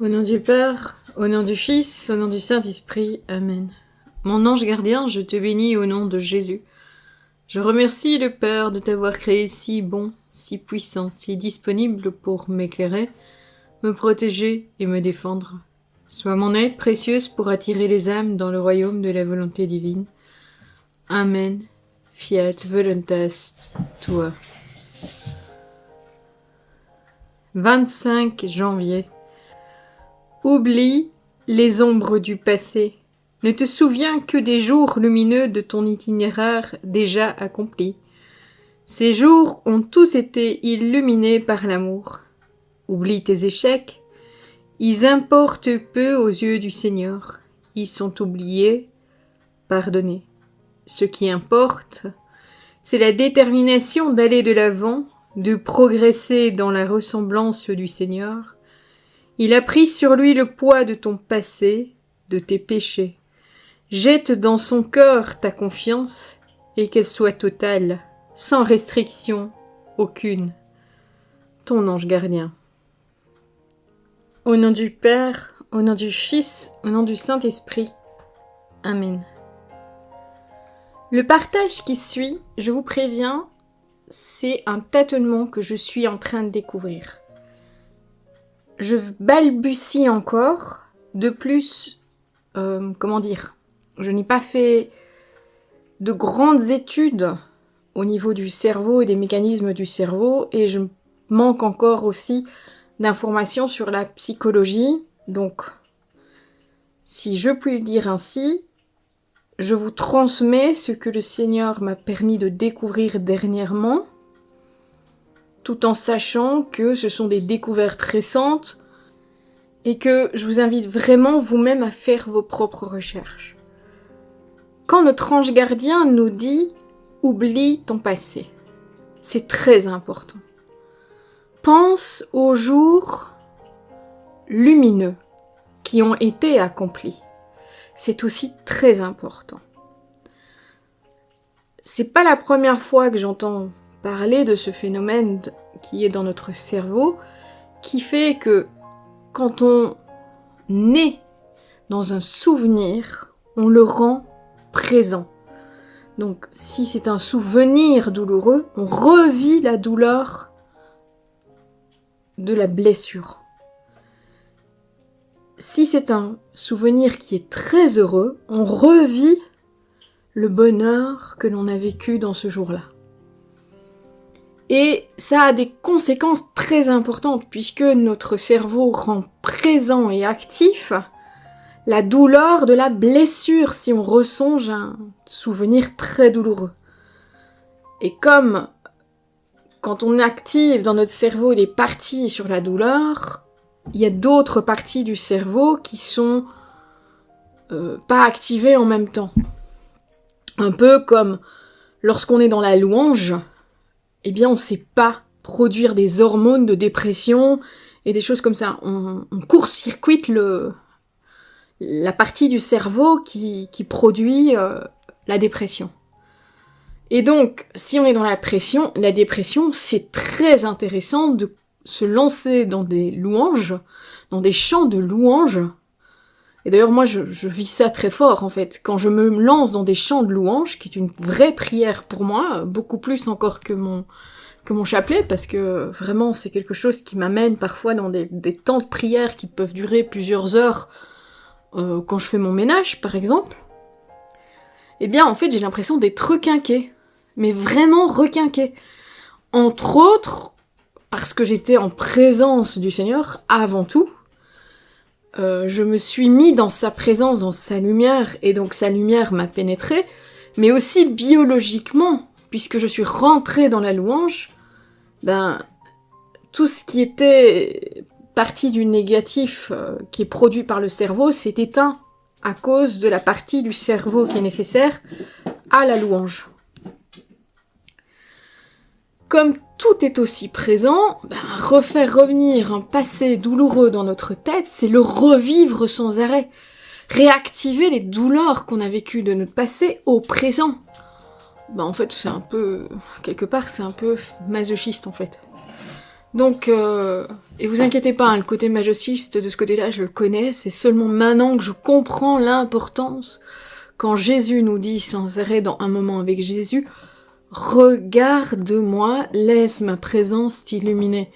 Au nom du Père, au nom du Fils, au nom du Saint-Esprit, Amen. Mon ange gardien, je te bénis au nom de Jésus. Je remercie le Père de t'avoir créé si bon, si puissant, si disponible pour m'éclairer, me protéger et me défendre. Sois mon aide précieuse pour attirer les âmes dans le royaume de la volonté divine. Amen. Fiat voluntas tua. 25 janvier. Oublie les ombres du passé. Ne te souviens que des jours lumineux de ton itinéraire déjà accompli. Ces jours ont tous été illuminés par l'amour. Oublie tes échecs. Ils importent peu aux yeux du Seigneur. Ils sont oubliés, pardonnés. Ce qui importe, c'est la détermination d'aller de l'avant, de progresser dans la ressemblance du Seigneur. Il a pris sur lui le poids de ton passé, de tes péchés. Jette dans son cœur ta confiance et qu'elle soit totale, sans restriction aucune. Ton ange gardien. Au nom du Père, au nom du Fils, au nom du Saint-Esprit. Amen. Le partage qui suit, je vous préviens, c'est un tâtonnement que je suis en train de découvrir. Je balbutie encore. De plus, je n'ai pas fait de grandes études au niveau du cerveau et des mécanismes du cerveau, et je manque encore aussi d'informations sur la psychologie. Donc, si je puis le dire ainsi, je vous transmets ce que le Seigneur m'a permis de découvrir dernièrement, tout en sachant que ce sont des découvertes récentes et que je vous invite vraiment vous-même à faire vos propres recherches. Quand notre ange gardien nous dit « oublie ton passé », c'est très important. Pense aux jours lumineux qui ont été accomplis. C'est aussi très important. C'est pas la première fois que j'entends parler de ce phénomène qui est dans notre cerveau, qui fait que quand on est dans un souvenir, on le rend présent. Donc si c'est un souvenir douloureux, on revit la douleur de la blessure. Si c'est un souvenir qui est très heureux, on revit le bonheur que l'on a vécu dans ce jour-là. Et ça a des conséquences très importantes puisque notre cerveau rend présent et actif la douleur de la blessure si on ressonge à un souvenir très douloureux. Et comme quand on active dans notre cerveau des parties sur la douleur, il y a d'autres parties du cerveau qui sont pas activées en même temps. Un peu comme lorsqu'on est dans la louange, eh bien on sait pas produire des hormones de dépression et des choses comme ça. On court-circuite la partie du cerveau qui produit la dépression. Et donc, si on est dans la dépression, c'est très intéressant de se lancer dans des louanges, dans des chants de louanges. Et d'ailleurs, moi, je vis ça très fort, en fait. Quand je me lance dans des chants de louanges, qui est une vraie prière pour moi, beaucoup plus encore que mon chapelet, parce que vraiment, c'est quelque chose qui m'amène parfois dans des temps de prière qui peuvent durer plusieurs heures, quand je fais mon ménage, par exemple. Eh bien, en fait, j'ai l'impression d'être requinquée. Mais vraiment requinquée. Entre autres, parce que j'étais en présence du Seigneur, avant tout, je me suis mis dans sa présence, dans sa lumière, et donc sa lumière m'a pénétrée, mais aussi biologiquement, puisque je suis rentrée dans la louange, tout ce qui était partie du négatif qui est produit par le cerveau s'est éteint à cause de la partie du cerveau qui est nécessaire à la louange. Comme tout est aussi présent, refaire revenir un passé douloureux dans notre tête, c'est le revivre sans arrêt. Réactiver les douleurs qu'on a vécues de notre passé au présent. En fait, c'est un peu... Quelque part, c'est un peu masochiste, en fait. Donc, et vous inquiétez pas, hein, le côté masochiste de ce côté-là, je le connais, c'est seulement maintenant que je comprends l'importance quand Jésus nous dit sans arrêt dans Un moment avec Jésus, « Regarde-moi, laisse ma présence t'illuminer ».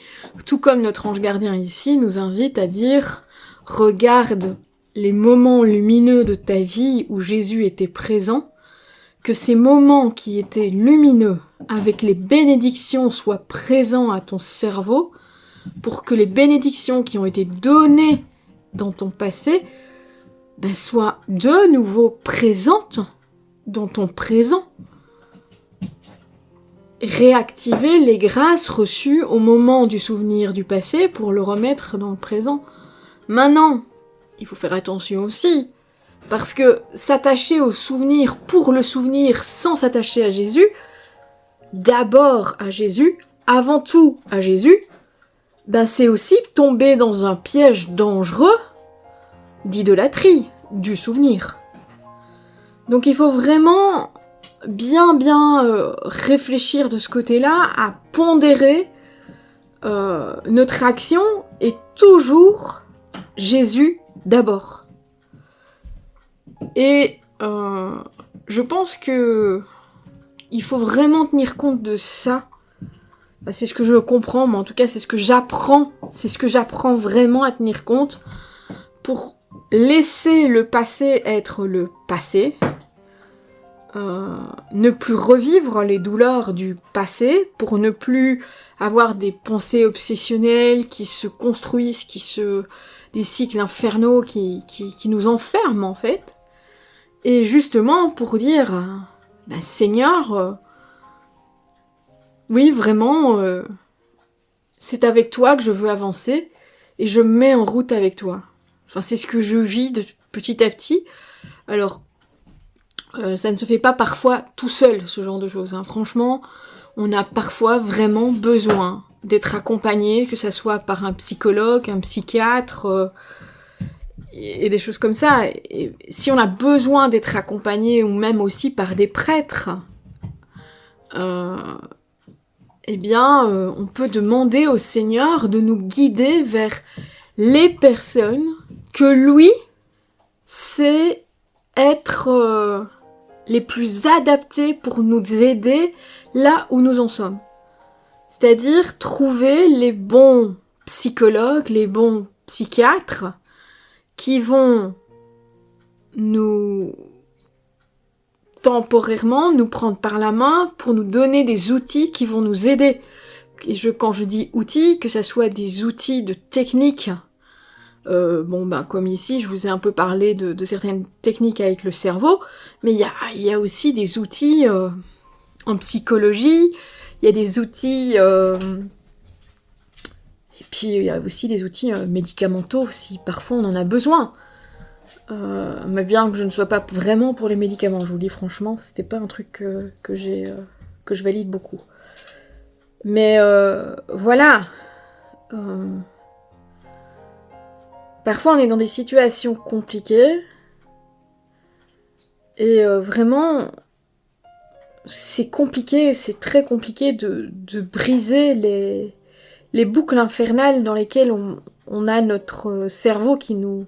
Tout comme notre ange gardien ici nous invite à dire « Regarde les moments lumineux de ta vie où Jésus était présent », que ces moments qui étaient lumineux, avec les bénédictions, soient présents à ton cerveau, pour que les bénédictions qui ont été données dans ton passé soient de nouveau présentes dans ton présent. Réactiver les grâces reçues au moment du souvenir du passé pour le remettre dans le présent. Maintenant, il faut faire attention aussi, parce que s'attacher au souvenir pour le souvenir sans s'attacher à Jésus, d'abord à Jésus, avant tout à Jésus, c'est aussi tomber dans un piège dangereux d'idolâtrie du souvenir. Donc il faut vraiment bien réfléchir de ce côté-là, à pondérer notre action est toujours Jésus d'abord. Et je pense que il faut vraiment tenir compte de ça. C'est ce que je comprends, mais en tout cas c'est ce que j'apprends vraiment à tenir compte pour laisser le passé être le passé, ne plus revivre les douleurs du passé, pour ne plus avoir des pensées obsessionnelles qui se construisent, des cycles infernaux qui nous enferment en fait, et justement pour dire Seigneur, oui vraiment c'est avec toi que je veux avancer et je me mets en route avec toi. Enfin c'est ce que je vis de petit à petit. Alors ça ne se fait pas parfois tout seul ce genre de choses, hein. Franchement on a parfois vraiment besoin d'être accompagné, que ça soit par un psychologue, un psychiatre, et des choses comme ça. Et si on a besoin d'être accompagné, ou même aussi par des prêtres, on peut demander au Seigneur de nous guider vers les personnes que lui sait être les plus adaptées pour nous aider là où nous en sommes. C'est-à-dire trouver les bons psychologues, les bons psychiatres qui vont nous temporairement nous prendre par la main pour nous donner des outils qui vont nous aider. Et quand je dis outils, que ça soit des outils de technique, comme ici je vous ai un peu parlé de certaines techniques avec le cerveau, mais il y a aussi des outils en psychologie, il y a des outils et puis il y a aussi des outils médicamentaux si parfois on en a besoin. Mais bien que je ne sois pas vraiment pour les médicaments, je vous le dis franchement, c'était pas un truc que je valide beaucoup. Mais voilà. Parfois on est dans des situations compliquées et vraiment c'est compliqué, c'est très compliqué de briser les boucles infernales dans lesquelles on a notre cerveau qui nous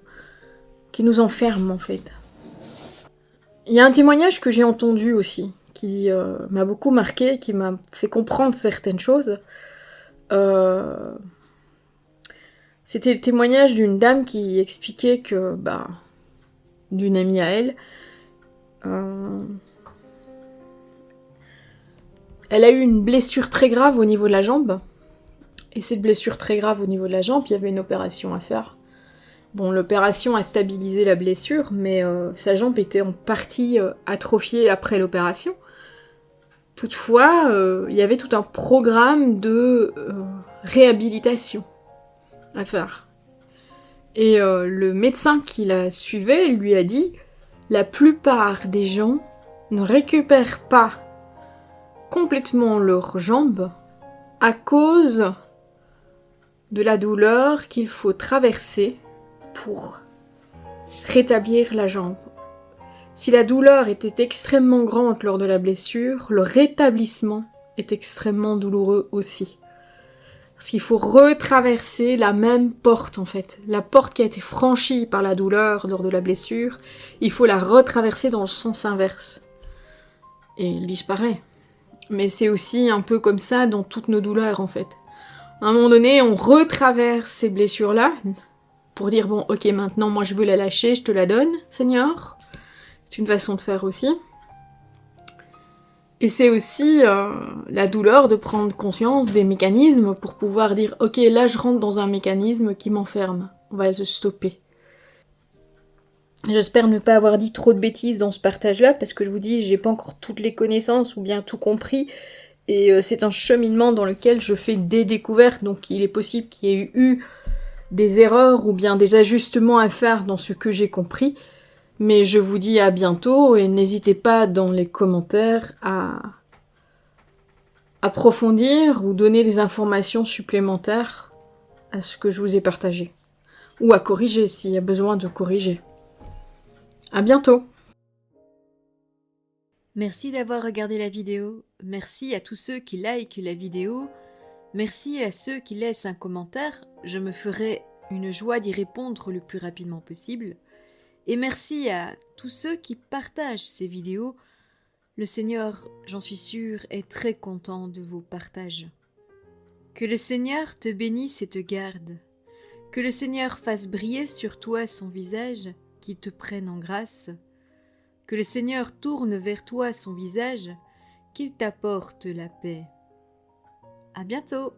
enferme en fait. Il y a un témoignage que j'ai entendu aussi, qui m'a beaucoup marqué, qui m'a fait comprendre certaines choses. C'était le témoignage d'une dame qui expliquait que, d'une amie à elle, elle a eu une blessure très grave au niveau de la jambe. Et cette blessure très grave au niveau de la jambe, il y avait une opération à faire. Bon, l'opération a stabilisé la blessure, mais sa jambe était en partie atrophiée après l'opération. Toutefois, il y avait tout un programme de réhabilitation à faire. Et le médecin qui la suivait lui a dit « La plupart des gens ne récupèrent pas complètement leurs jambes à cause de la douleur qu'il faut traverser pour rétablir la jambe. Si la douleur était extrêmement grande lors de la blessure, le rétablissement est extrêmement douloureux aussi. Parce qu'il faut retraverser la même porte en fait. La porte qui a été franchie par la douleur lors de la blessure, il faut la retraverser dans le sens inverse. Et il disparaît. Mais c'est aussi un peu comme ça dans toutes nos douleurs en fait. À un moment donné, on retraverse ces blessures-là pour dire bon ok maintenant moi je veux la lâcher, je te la donne Seigneur. C'est une façon de faire aussi. Et c'est aussi la douleur de prendre conscience des mécanismes pour pouvoir dire « Ok, là je rentre dans un mécanisme qui m'enferme, on va le stopper ». J'espère ne pas avoir dit trop de bêtises dans ce partage-là, parce que je vous dis, j'ai pas encore toutes les connaissances ou bien tout compris, et c'est un cheminement dans lequel je fais des découvertes, donc il est possible qu'il y ait eu des erreurs ou bien des ajustements à faire dans ce que j'ai compris, mais je vous dis à bientôt et n'hésitez pas dans les commentaires à approfondir ou donner des informations supplémentaires à ce que je vous ai partagé. Ou à corriger s'il y a besoin de corriger. À bientôt! Merci d'avoir regardé la vidéo. Merci à tous ceux qui likent la vidéo. Merci à ceux qui laissent un commentaire. Je me ferai une joie d'y répondre le plus rapidement possible. Et merci à tous ceux qui partagent ces vidéos. Le Seigneur, j'en suis sûre, est très content de vos partages. Que le Seigneur te bénisse et te garde. Que le Seigneur fasse briller sur toi son visage, qu'il te prenne en grâce. Que le Seigneur tourne vers toi son visage, qu'il t'apporte la paix. À bientôt!